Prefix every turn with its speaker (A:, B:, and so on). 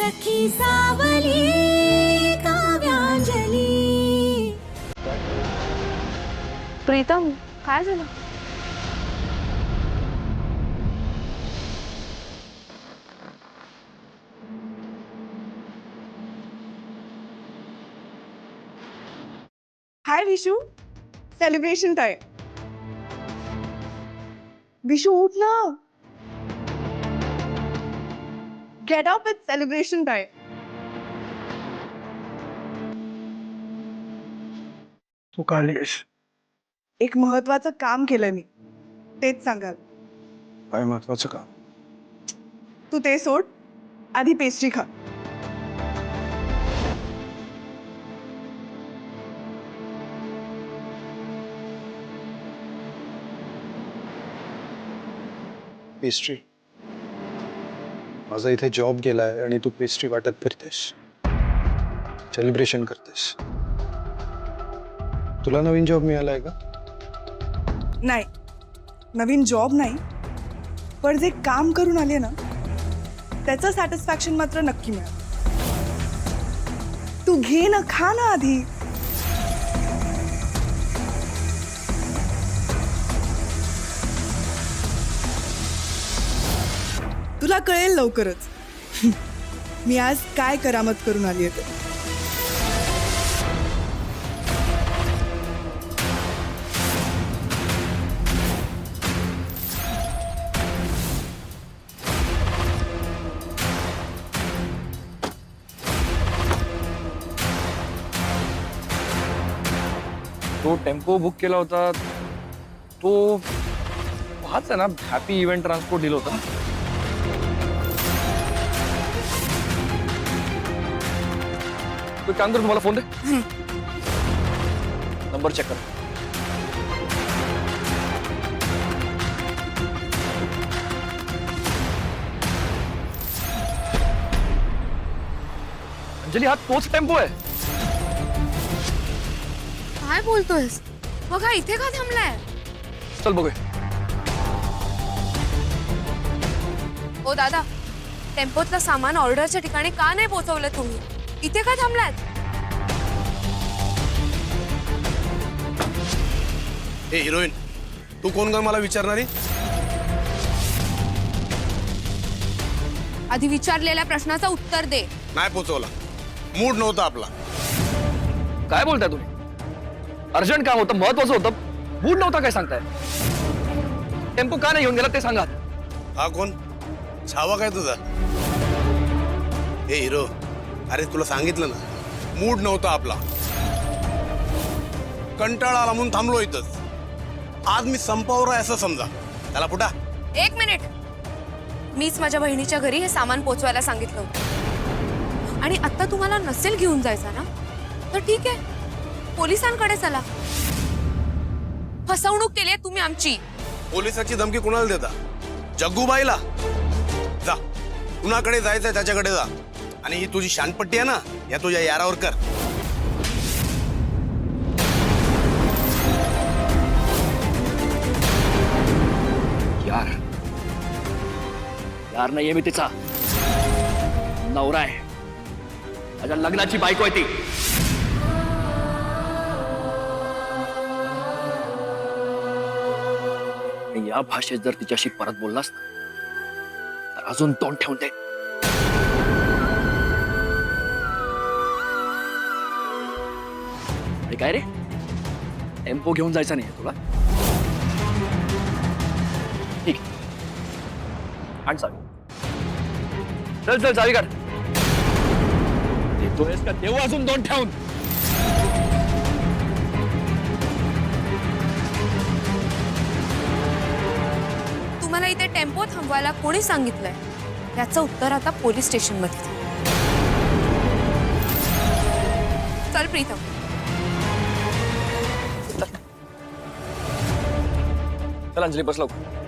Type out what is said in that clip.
A: सखी सावली काव्यांजली.
B: प्रीतम, काय झालं?
C: Hi Vishu, celebration time. Vishu उठ ना. Get up, it's celebration time.
D: तू का आलीस?
C: एक महत्वाचं काम केलं मी, तेच सांगाल.
D: काय महत्वाचं काम?
C: तू ते सोड, आधी पेस्ट्री खा.
D: पेस्ट्री? माझा इथे जॉब गेलाय आणि तू पेस्ट्री वाटत फिरतेस, सेलिब्रेशन करतेस. तुला नवीन जॉब मिळालाय का?
C: नाही, नवीन जॉब नाही, पण जे काम करून आले ना त्याचं सॅटिस्फॅक्शन मात्र नक्की मिळालं. तू घे ना, खा ना आधी. तुला कळेल लवकरच मी आज काय करामत करून आली आहे.
E: तो टेम्पो बुक केला होता तो हाच आहे ना, हॅपी इव्हेंट ट्रान्सपोर्ट दिलं होतं ना. तो काम कर, तुम्हाला फोन दे, नंबर चेक कर. अंजली, हा तोच टेम्पो आहे.
B: काय बोलतोयस? बघा इथे का थांबलाय?
E: चल बघूया.
B: ओ दादा, टेम्पोतलं सामान ऑर्डरच्या ठिकाणी का नाही पोहोचवलं तुम्ही? इथे का थांबलात?
F: हे हिरोईन, तू कोण ग मला विचारणारी?
B: आधी विचारलेल्या प्रश्नाचं उत्तर दे.
F: नाही पोचवला, मूड नव्हता आपला.
E: काय बोलताय तुम्ही? अर्जंट काम होतं, महत्वाचं होतं, मूड नव्हता काय सांगताय? टेम्पो का नाही घेऊन गेला ते सांगा.
F: हा कोण? छावा काय तुझा? हे हिरो, अरे तुला सांगितलं ना, मूड नव्हता आपला. कंटाळा आला म्हणून थांबलो इथंच. आज मी संपावर आहे असं समजा. त्याला पुटा.
B: एक मिनिट, मीच माझ्या बहिणीच्या घरी हे सामान पोचवायला सांगितलं होतं. आणि आता तुम्हाला नसेल घेऊन जायचं ना, तर ठीक आहे, पोलिसांकडे चला. फसवणूक केली आहे तुम्ही आमची.
F: पोलिसाची धमकी कुणाला देता? जग्गूबाईला? जा, कुणाकडे जायचंय त्याच्याकडे जा. आणि ही तुझी शानपट्टी आहे ना, या तुझ्या यारावर कर.
E: यार, यार नाहीये मी तिचा, नवरा आहे. माझ्या लग्नाची बायको आहे ती. या भाषेत जर तिच्याशी परत बोललास ना, तर अजून तोंड ठेवून दे. काय रे, टेम्पो घेऊन जायचा नाही तुला? ठीक, आण चावी. चल चल, चावी काढ. देतोयस का देऊ अजून तोंड ठेवून?
B: तुम्हाला इथे टेम्पो थांबवायला कोणी सांगितलंय? याचं उत्तर आता पोलीस स्टेशन मध्ये. चल प्रीतम.
E: चल अंजली, बस लवकर.